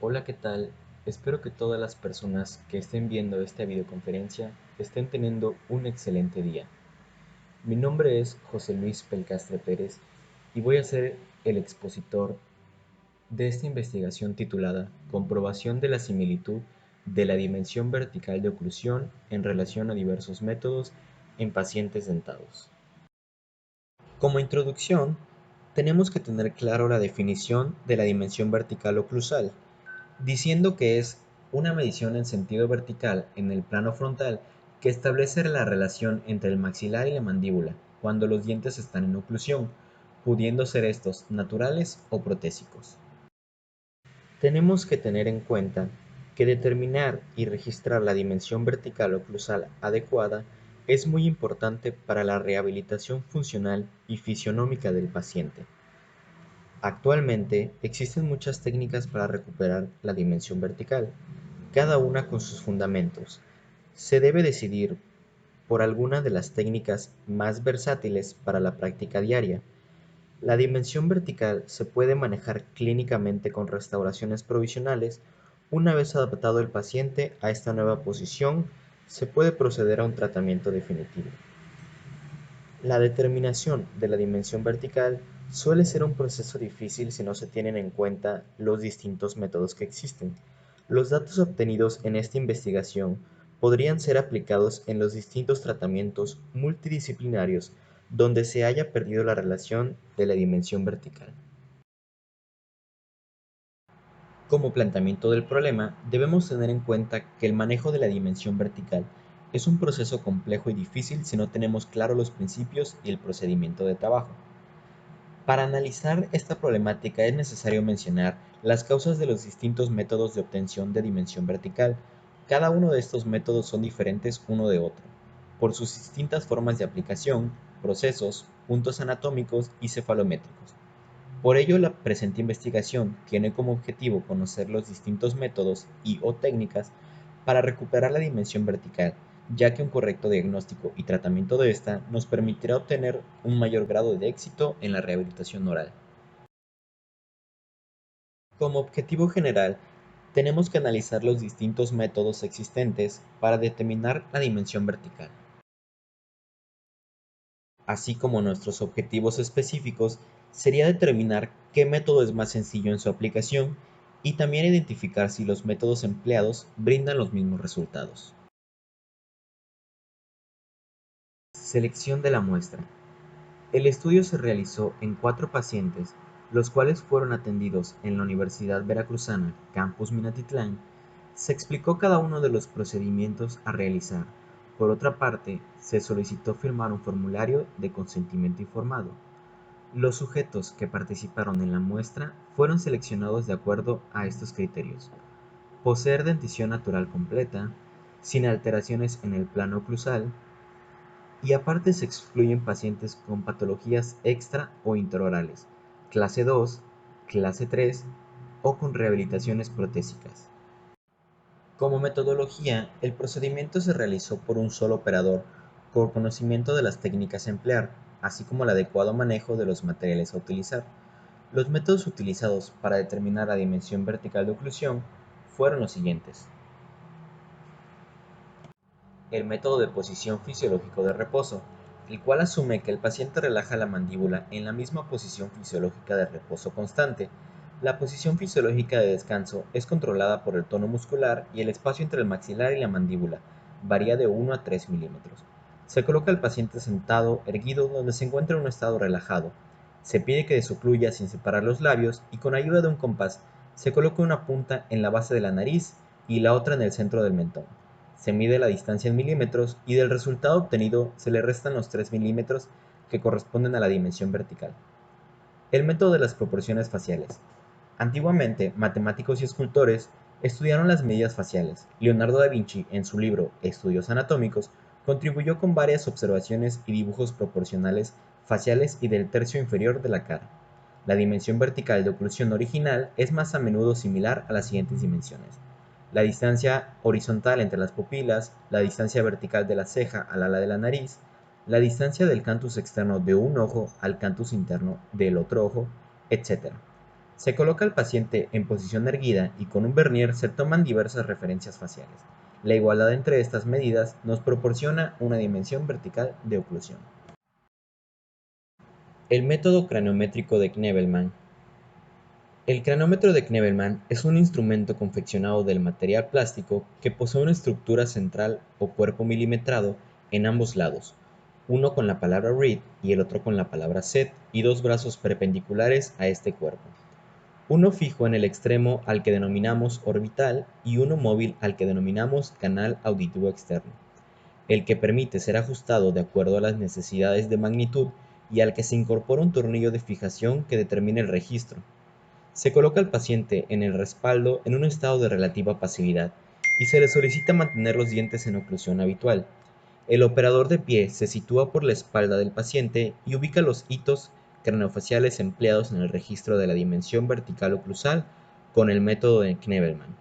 Hola, ¿qué tal? Espero que todas las personas que estén viendo esta videoconferencia estén teniendo un excelente día. Mi nombre es José Luis Pelcastre Pérez y voy a ser el expositor de esta investigación titulada Comprobación de la similitud de la dimensión vertical de oclusión en relación a diversos métodos en pacientes dentados. Como introducción, tenemos que tener claro la definición de la dimensión vertical oclusal, diciendo que es una medición en sentido vertical en el plano frontal que establece la relación entre el maxilar y la mandíbula cuando los dientes están en oclusión, pudiendo ser estos naturales o protésicos. Tenemos que tener en cuenta que determinar y registrar la dimensión vertical oclusal adecuada es muy importante para la rehabilitación funcional y fisionómica del paciente. Actualmente existen muchas técnicas para recuperar la dimensión vertical, cada una con sus fundamentos. Se debe decidir por alguna de las técnicas más versátiles para la práctica diaria. La dimensión vertical se puede manejar clínicamente con restauraciones provisionales. Una vez adaptado el paciente a esta nueva posición, se puede proceder a un tratamiento definitivo. La determinación de la dimensión vertical suele ser un proceso difícil si no se tienen en cuenta los distintos métodos que existen. Los datos obtenidos en esta investigación podrían ser aplicados en los distintos tratamientos multidisciplinarios donde se haya perdido la relación de la dimensión vertical. Como planteamiento del problema, debemos tener en cuenta que el manejo de la dimensión vertical es un proceso complejo y difícil si no tenemos claros los principios y el procedimiento de trabajo. Para analizar esta problemática es necesario mencionar las causas de los distintos métodos de obtención de dimensión vertical. Cada uno de estos métodos son diferentes uno de otro, por sus distintas formas de aplicación, procesos, puntos anatómicos y cefalométricos. Por ello, la presente investigación tiene como objetivo conocer los distintos métodos y/o técnicas para recuperar la dimensión vertical, ya que un correcto diagnóstico y tratamiento de esta nos permitirá obtener un mayor grado de éxito en la rehabilitación oral. Como objetivo general, tenemos que analizar los distintos métodos existentes para determinar la dimensión vertical, así como nuestros objetivos específicos sería determinar qué método es más sencillo en su aplicación y también identificar si los métodos empleados brindan los mismos resultados. Selección de la muestra. El estudio se realizó en 4 pacientes, los cuales fueron atendidos en la Universidad Veracruzana, Campus Minatitlán. Se explicó cada uno de los procedimientos a realizar. Por otra parte, se solicitó firmar un formulario de consentimiento informado. Los sujetos que participaron en la muestra fueron seleccionados de acuerdo a estos criterios: poseer dentición natural completa, sin alteraciones en el plano oclusal, y aparte se excluyen pacientes con patologías extra o intraorales, clase 2, clase 3 o con rehabilitaciones protésicas. Como metodología, el procedimiento se realizó por un solo operador con conocimiento de las técnicas a emplear, así como el adecuado manejo de los materiales a utilizar. Los métodos utilizados para determinar la dimensión vertical de oclusión fueron los siguientes: el método de posición fisiológico de reposo, el cual asume que el paciente relaja la mandíbula en la misma posición fisiológica de reposo constante. La posición fisiológica de descanso es controlada por el tono muscular y el espacio entre el maxilar y la mandíbula varía de 1 a 3 milímetros. Se coloca al paciente sentado, erguido, donde se encuentra en un estado relajado. Se pide que desocluya sin separar los labios y con ayuda de un compás se coloca una punta en la base de la nariz y la otra en el centro del mentón. Se mide la distancia en milímetros y del resultado obtenido se le restan los 3 milímetros que corresponden a la dimensión vertical. El método de las proporciones faciales. Antiguamente, matemáticos y escultores estudiaron las medidas faciales. Leonardo da Vinci, en su libro Estudios anatómicos, contribuyó con varias observaciones y dibujos proporcionales faciales y del tercio inferior de la cara. La dimensión vertical de oclusión original es más a menudo similar a las siguientes dimensiones: la distancia horizontal entre las pupilas, la distancia vertical de la ceja al ala de la nariz, la distancia del cantus externo de un ojo al cantus interno del otro ojo, etc. Se coloca al paciente en posición erguida y con un vernier se toman diversas referencias faciales. La igualdad entre estas medidas nos proporciona una dimensión vertical de oclusión. El método craniométrico de Knebelman. El cranómetro de Knebelman es un instrumento confeccionado del material plástico que posee una estructura central o cuerpo milimetrado en ambos lados, uno con la palabra read y el otro con la palabra set, y dos brazos perpendiculares a este cuerpo. Uno fijo en el extremo al que denominamos orbital y uno móvil al que denominamos canal auditivo externo, el que permite ser ajustado de acuerdo a las necesidades de magnitud y al que se incorpora un tornillo de fijación que determina el registro. Se coloca al paciente en el respaldo en un estado de relativa pasividad y se le solicita mantener los dientes en oclusión habitual. El operador de pie se sitúa por la espalda del paciente y ubica los hitos craneofaciales empleados en el registro de la dimensión vertical oclusal con el método de Knebelman.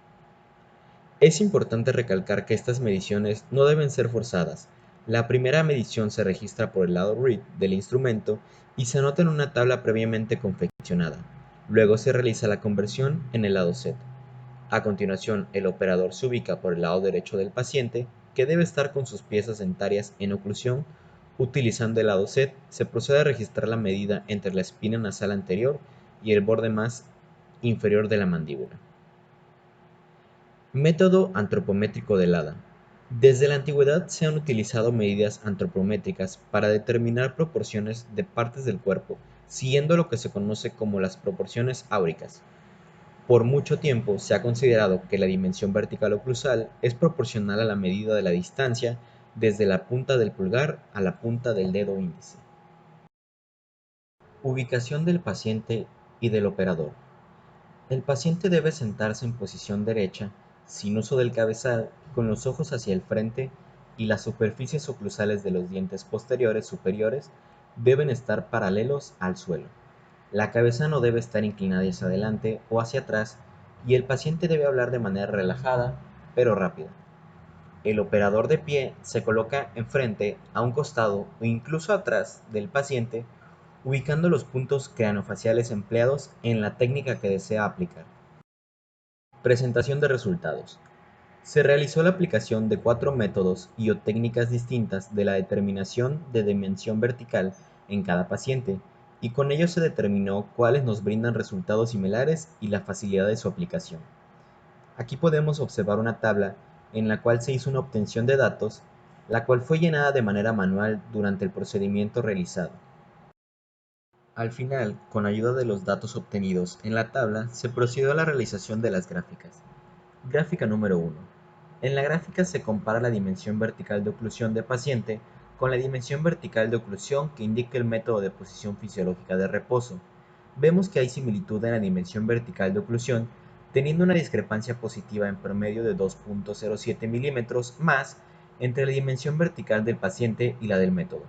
Es importante recalcar que estas mediciones no deben ser forzadas. La primera medición se registra por el lado read del instrumento y se anota en una tabla previamente confeccionada. Luego se realiza la conversión en el lado set. A continuación, el operador se ubica por el lado derecho del paciente, que debe estar con sus piezas dentarias en oclusión. Utilizando el lado set, se procede a registrar la medida entre la espina nasal anterior y el borde más inferior de la mandíbula. Método antropométrico de Lada. Desde la antigüedad se han utilizado medidas antropométricas para determinar proporciones de partes del cuerpo, siguiendo lo que se conoce como las proporciones áuricas. Por mucho tiempo se ha considerado que la dimensión vertical oclusal es proporcional a la medida de la distancia desde la punta del pulgar a la punta del dedo índice. Ubicación del paciente y del operador. El paciente debe sentarse en posición derecha, sin uso del cabezal, con los ojos hacia el frente y las superficies oclusales de los dientes posteriores superiores deben estar paralelos al suelo. La cabeza no debe estar inclinada hacia adelante o hacia atrás y el paciente debe hablar de manera relajada pero rápida. El operador de pie se coloca enfrente, a un costado o incluso atrás del paciente, ubicando los puntos craneofaciales empleados en la técnica que desea aplicar. Presentación de resultados. Se realizó la aplicación de 4 métodos y o técnicas distintas de la determinación de dimensión vertical en cada paciente, y con ello se determinó cuáles nos brindan resultados similares y la facilidad de su aplicación. Aquí podemos observar una tabla en la cual se hizo una obtención de datos, la cual fue llenada de manera manual durante el procedimiento realizado. Al final, con ayuda de los datos obtenidos en la tabla, se procedió a la realización de las gráficas. Gráfica número 1. En la gráfica se compara la dimensión vertical de oclusión de paciente con la dimensión vertical de oclusión que indica el método de posición fisiológica de reposo. Vemos que hay similitud en la dimensión vertical de oclusión, teniendo una discrepancia positiva en promedio de 2.07 milímetros más entre la dimensión vertical del paciente y la del método.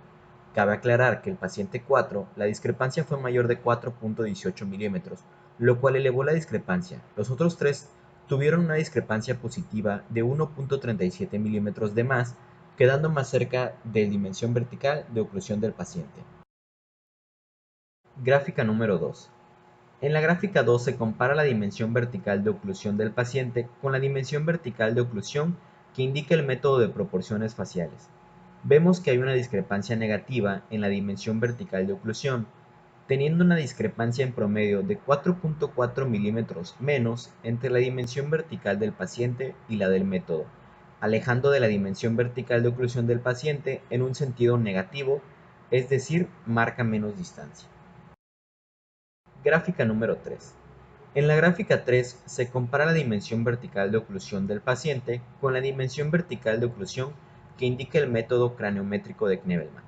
Cabe aclarar que el paciente 4, la discrepancia fue mayor de 4.18 milímetros, lo cual elevó la discrepancia. Los otros 3 tuvieron una discrepancia positiva de 1.37 milímetros de más, quedando más cerca de la dimensión vertical de oclusión del paciente. Gráfica número 2. En la gráfica 2 se compara la dimensión vertical de oclusión del paciente con la dimensión vertical de oclusión que indica el método de proporciones faciales. Vemos que hay una discrepancia negativa en la dimensión vertical de oclusión, teniendo una discrepancia en promedio de 4.4 milímetros menos entre la dimensión vertical del paciente y la del método, alejando de la dimensión vertical de oclusión del paciente en un sentido negativo, es decir, marca menos distancia. Gráfica número 3. En la gráfica 3 se compara la dimensión vertical de oclusión del paciente con la dimensión vertical de oclusión que indica el método craniométrico de Knebelman.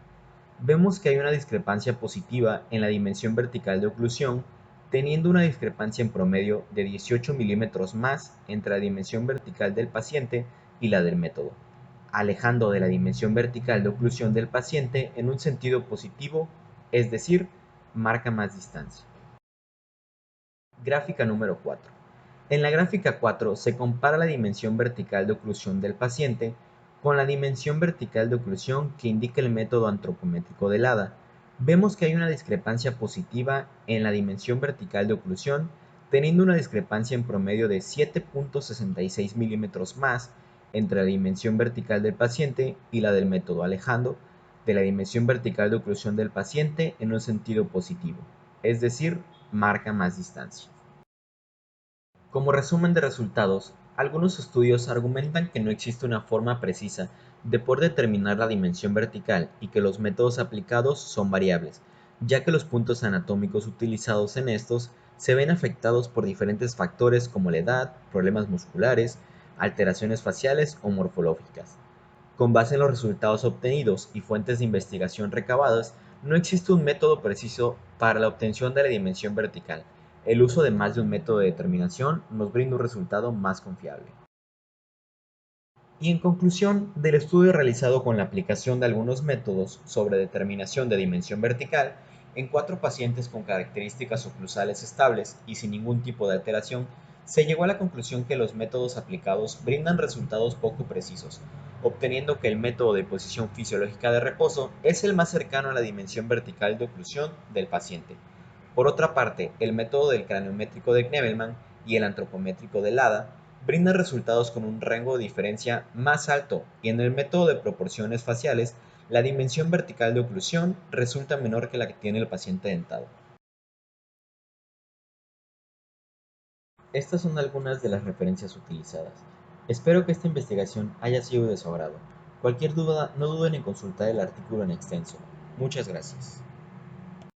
Vemos que hay una discrepancia positiva en la dimensión vertical de oclusión, teniendo una discrepancia en promedio de 18 milímetros más entre la dimensión vertical del paciente y la del método, alejando de la dimensión vertical de oclusión del paciente en un sentido positivo, es decir, marca más distancia. Gráfica número 4. En la gráfica 4 se compara la dimensión vertical de oclusión del paciente con la dimensión vertical de oclusión que indica el método antropométrico de Lada. Vemos que hay una discrepancia positiva en la dimensión vertical de oclusión, teniendo una discrepancia en promedio de 7,66 milímetros más entre la dimensión vertical del paciente y la del método, alejando de la dimensión vertical de oclusión del paciente en un sentido positivo, es decir, marca más distancia. Como resumen de resultados, algunos estudios argumentan que no existe una forma precisa de poder determinar la dimensión vertical y que los métodos aplicados son variables, ya que los puntos anatómicos utilizados en estos se ven afectados por diferentes factores como la edad, problemas musculares, alteraciones faciales o morfológicas. Con base en los resultados obtenidos y fuentes de investigación recabadas, no existe un método preciso para la obtención de la dimensión vertical. El uso de más de un método de determinación nos brinda un resultado más confiable. Y en conclusión, del estudio realizado con la aplicación de algunos métodos sobre determinación de dimensión vertical, en 4 pacientes con características oclusales estables y sin ningún tipo de alteración, se llegó a la conclusión que los métodos aplicados brindan resultados poco precisos, obteniendo que el método de posición fisiológica de reposo es el más cercano a la dimensión vertical de oclusión del paciente. Por otra parte, el método del craniométrico de Knebelman y el antropométrico de Lada brindan resultados con un rango de diferencia más alto, y en el método de proporciones faciales, la dimensión vertical de oclusión resulta menor que la que tiene el paciente dentado. Estas son algunas de las referencias utilizadas. Espero que esta investigación haya sido de su agrado. Cualquier duda, no duden en consultar el artículo en extenso. Muchas gracias.